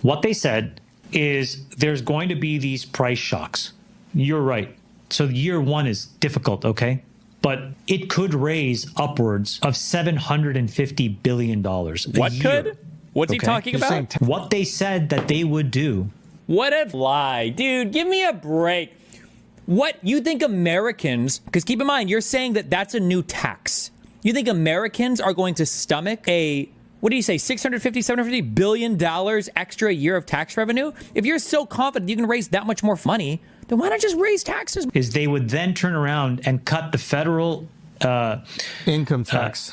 What they said is there's going to be these price shocks. You're right. So year one is difficult, okay? But it could raise upwards of $750 billion a What year. could? What's he talking about? What they said that they would do. What a lie. Dude, give me a break. What? You think Americans, because keep in mind, you're saying that that's a new tax. You think Americans are going to stomach what do you say, $650 billion extra a year of tax revenue? If you're so confident you can raise that much more money, then why not just raise taxes? Is they would then turn around and cut the federal income tax.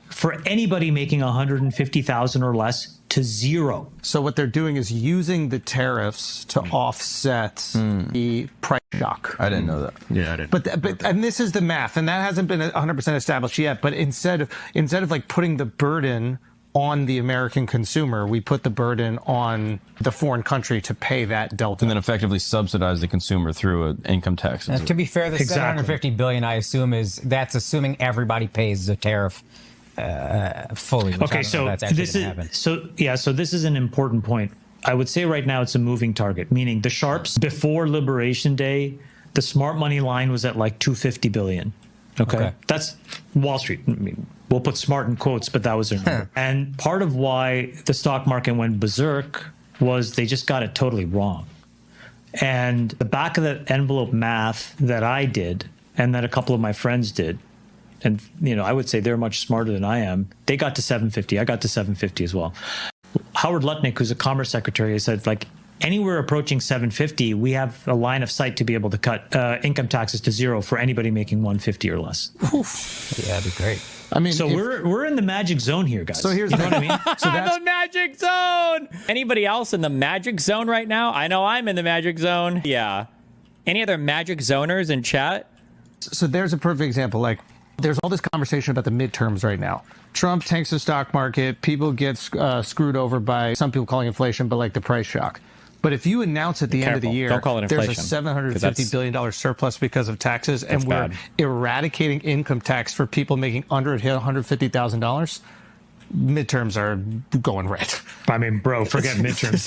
For anybody making $150,000 or less to zero. So what they're doing is using the tariffs to offset the price shock. I didn't know that. Yeah, I didn't. But and this is the math, and that hasn't been 100% established yet. But instead of like putting the burden on the American consumer, we put the burden on the foreign country to pay that delta, and then effectively subsidize the consumer through an income tax. To be fair, the $750 billion, I assume, that's assuming everybody pays the tariff fully. Okay, so this is an important point. I would say right now it's a moving target, meaning the sharps before Liberation Day, the smart money line was at like 250 billion. Okay. That's Wall Street. I mean, we'll put smart in quotes, but that was their number. And part of why the stock market went berserk was they just got it totally wrong. And the back of the envelope math that I did and that a couple of my friends did, and I would say they're much smarter than I am, they got to 750. I got to 750 as well. Howard Lutnick, who's a Commerce Secretary, said, like, anywhere approaching 750, we have a line of sight to be able to cut income taxes to zero for anybody making 150 or less. Yeah, that'd be great. I mean, so we're in the magic zone here, guys. So here's what I mean. So that's the magic zone. Anybody else in the magic zone right now? I know I'm in the magic zone. Yeah. Any other magic zoners in chat? So there's a perfect example. Like, there's all this conversation about the midterms right now. Trump tanks the stock market. People get screwed over by some people calling inflation, but like the price shock. But if you announce at the end of the year, don't call it inflation, there's a $750 billion surplus because of taxes, and we're eradicating income tax for people making under $150,000, midterms are going red. I mean, bro, forget midterms.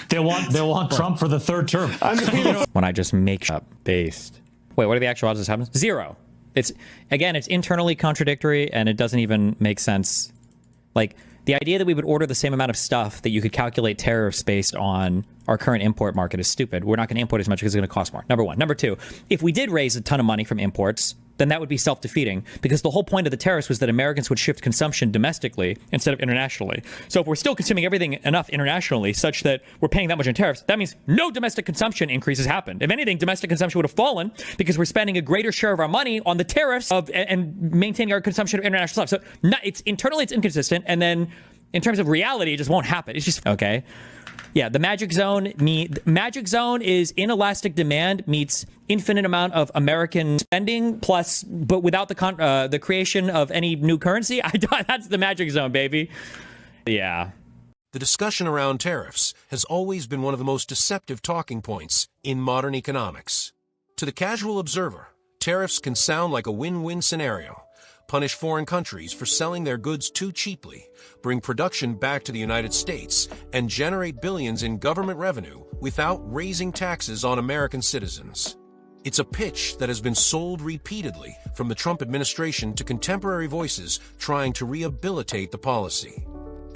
They'll want Trump for the third term. I mean, when I just make up based. Wait, what are the actual odds this happens? Zero. It's internally contradictory, and it doesn't even make sense. Like, the idea that we would order the same amount of stuff that you could calculate tariffs based on our current import market is stupid. We're not going to import as much because it's going to cost more. Number one. Number two, if we did raise a ton of money from imports, then that would be self-defeating, because the whole point of the tariffs was that Americans would shift consumption domestically instead of internationally. So if we're still consuming everything enough internationally such that we're paying that much in tariffs, that means no domestic consumption increases happened. If anything, domestic consumption would have fallen because we're spending a greater share of our money on the tariffs and maintaining our consumption of international stuff. So internally it's inconsistent, and then in terms of reality, it just won't happen. It's just okay. Yeah, the magic zone is inelastic demand meets infinite amount of American spending plus, but without the creation of any new currency. That's the magic zone, baby. Yeah. The discussion around tariffs has always been one of the most deceptive talking points in modern economics. To the casual observer, tariffs can sound like a win-win scenario. Punish foreign countries for selling their goods too cheaply, bring production back to the United States, and generate billions in government revenue without raising taxes on American citizens. It's a pitch that has been sold repeatedly from the Trump administration to contemporary voices trying to rehabilitate the policy.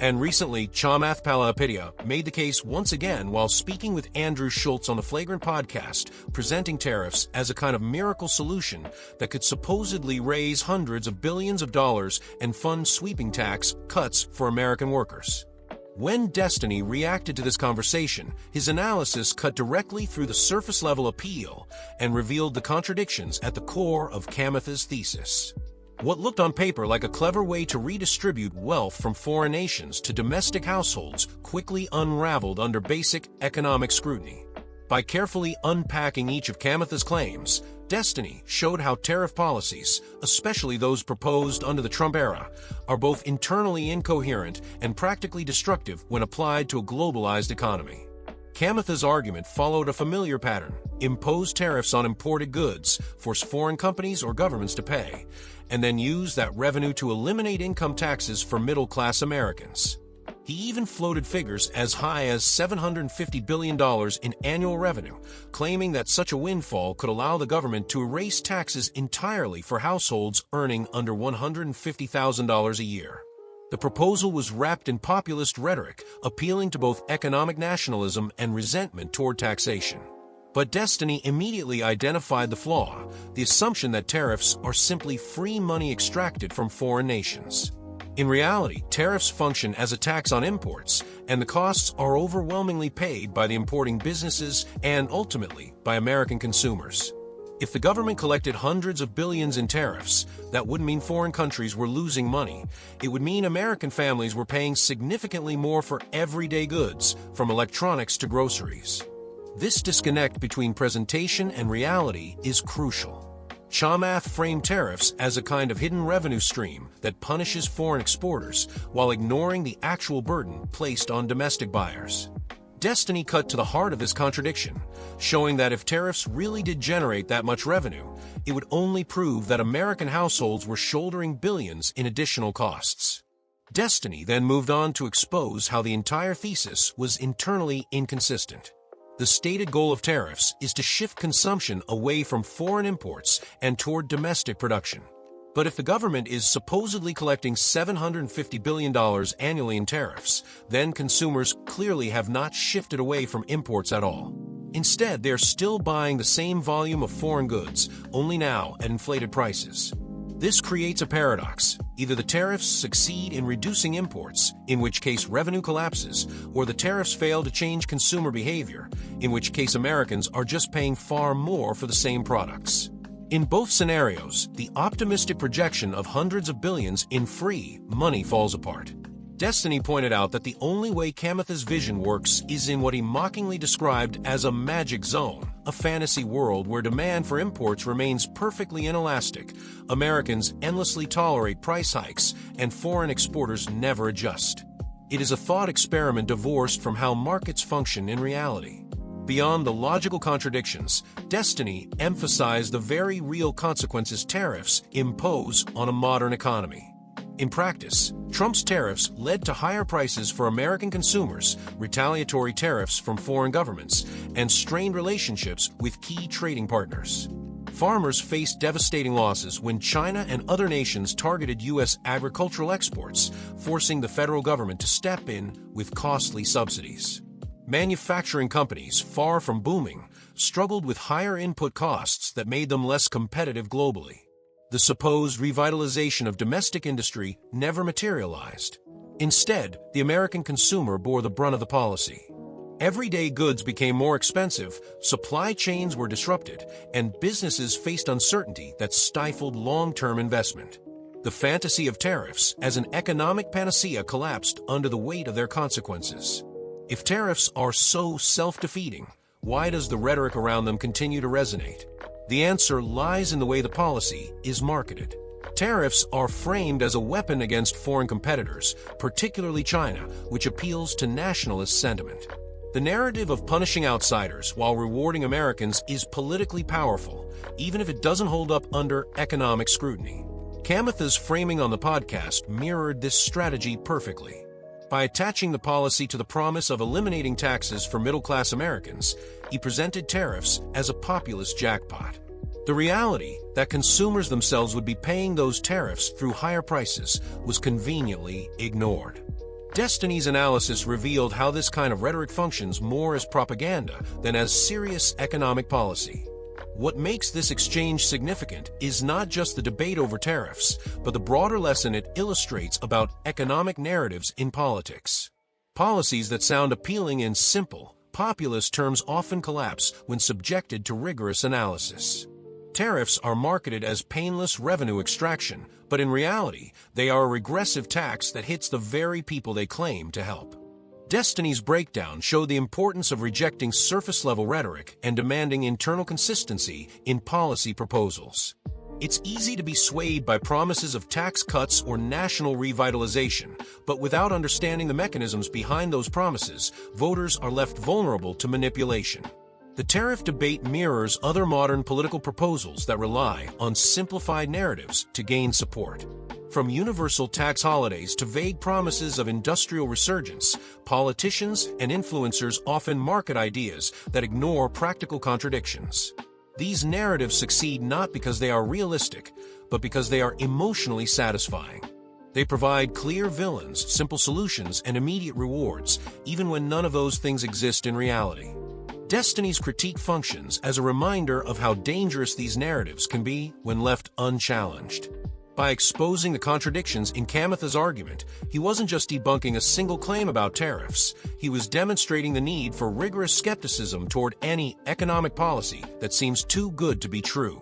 And recently, Chamath Palihapitiya made the case once again while speaking with Andrew Schulz on the Flagrant podcast, presenting tariffs as a kind of miracle solution that could supposedly raise hundreds of billions of dollars and fund sweeping tax cuts for American workers. When Destiny reacted to this conversation, his analysis cut directly through the surface-level appeal and revealed the contradictions at the core of Chamath's thesis. What looked on paper like a clever way to redistribute wealth from foreign nations to domestic households quickly unraveled under basic economic scrutiny. By carefully unpacking each of Chamath's claims, Destiny showed how tariff policies, especially those proposed under the Trump era, are both internally incoherent and practically destructive when applied to a globalized economy. Chamath's argument followed a familiar pattern: impose tariffs on imported goods, force foreign companies or governments to pay, and then use that revenue to eliminate income taxes for middle-class Americans. He even floated figures as high as $750 billion in annual revenue, claiming that such a windfall could allow the government to erase taxes entirely for households earning under $150,000 a year. The proposal was wrapped in populist rhetoric, appealing to both economic nationalism and resentment toward taxation. But Destiny immediately identified the flaw, the assumption that tariffs are simply free money extracted from foreign nations. In reality, tariffs function as a tax on imports, and the costs are overwhelmingly paid by the importing businesses and, ultimately, by American consumers. If the government collected hundreds of billions in tariffs, that wouldn't mean foreign countries were losing money. It would mean American families were paying significantly more for everyday goods, from electronics to groceries. This disconnect between presentation and reality is crucial. Chamath framed tariffs as a kind of hidden revenue stream that punishes foreign exporters while ignoring the actual burden placed on domestic buyers. Destiny cut to the heart of this contradiction, showing that if tariffs really did generate that much revenue, it would only prove that American households were shouldering billions in additional costs. Destiny then moved on to expose how the entire thesis was internally inconsistent. The stated goal of tariffs is to shift consumption away from foreign imports and toward domestic production. But if the government is supposedly collecting $750 billion annually in tariffs, then consumers clearly have not shifted away from imports at all. Instead, they're still buying the same volume of foreign goods, only now at inflated prices. This creates a paradox. Either the tariffs succeed in reducing imports, in which case revenue collapses, or the tariffs fail to change consumer behavior, in which case Americans are just paying far more for the same products. In both scenarios, the optimistic projection of hundreds of billions in free money falls apart. Destiny pointed out that the only way Chamath's vision works is in what he mockingly described as a magic zone, a fantasy world where demand for imports remains perfectly inelastic, Americans endlessly tolerate price hikes, and foreign exporters never adjust. It is a thought experiment divorced from how markets function in reality. Beyond the logical contradictions, Destiny emphasized the very real consequences tariffs impose on a modern economy. In practice, Trump's tariffs led to higher prices for American consumers, retaliatory tariffs from foreign governments, and strained relationships with key trading partners. Farmers faced devastating losses when China and other nations targeted U.S. agricultural exports, forcing the federal government to step in with costly subsidies. Manufacturing companies, far from booming, struggled with higher input costs that made them less competitive globally. The supposed revitalization of domestic industry never materialized. Instead, the American consumer bore the brunt of the policy. Everyday goods became more expensive, supply chains were disrupted, and businesses faced uncertainty that stifled long-term investment. The fantasy of tariffs as an economic panacea collapsed under the weight of their consequences. If tariffs are so self-defeating, why does the rhetoric around them continue to resonate? The answer lies in the way the policy is marketed. Tariffs are framed as a weapon against foreign competitors, particularly China, which appeals to nationalist sentiment. The narrative of punishing outsiders while rewarding Americans is politically powerful, even if it doesn't hold up under economic scrutiny. Chamath's framing on the podcast mirrored this strategy perfectly. By attaching the policy to the promise of eliminating taxes for middle-class Americans, he presented tariffs as a populist jackpot. The reality that consumers themselves would be paying those tariffs through higher prices was conveniently ignored. Destiny's analysis revealed how this kind of rhetoric functions more as propaganda than as serious economic policy. What makes this exchange significant is not just the debate over tariffs, but the broader lesson it illustrates about economic narratives in politics. Policies that sound appealing in simple, populist terms often collapse when subjected to rigorous analysis. Tariffs are marketed as painless revenue extraction, but in reality, they are a regressive tax that hits the very people they claim to help. Destiny's breakdown showed the importance of rejecting surface-level rhetoric and demanding internal consistency in policy proposals. It's easy to be swayed by promises of tax cuts or national revitalization, but without understanding the mechanisms behind those promises, voters are left vulnerable to manipulation. The tariff debate mirrors other modern political proposals that rely on simplified narratives to gain support. From universal tax holidays to vague promises of industrial resurgence, politicians and influencers often market ideas that ignore practical contradictions. These narratives succeed not because they are realistic, but because they are emotionally satisfying. They provide clear villains, simple solutions, and immediate rewards, even when none of those things exist in reality. Destiny's critique functions as a reminder of how dangerous these narratives can be when left unchallenged. By exposing the contradictions in Chamath's argument, he wasn't just debunking a single claim about tariffs, he was demonstrating the need for rigorous skepticism toward any economic policy that seems too good to be true.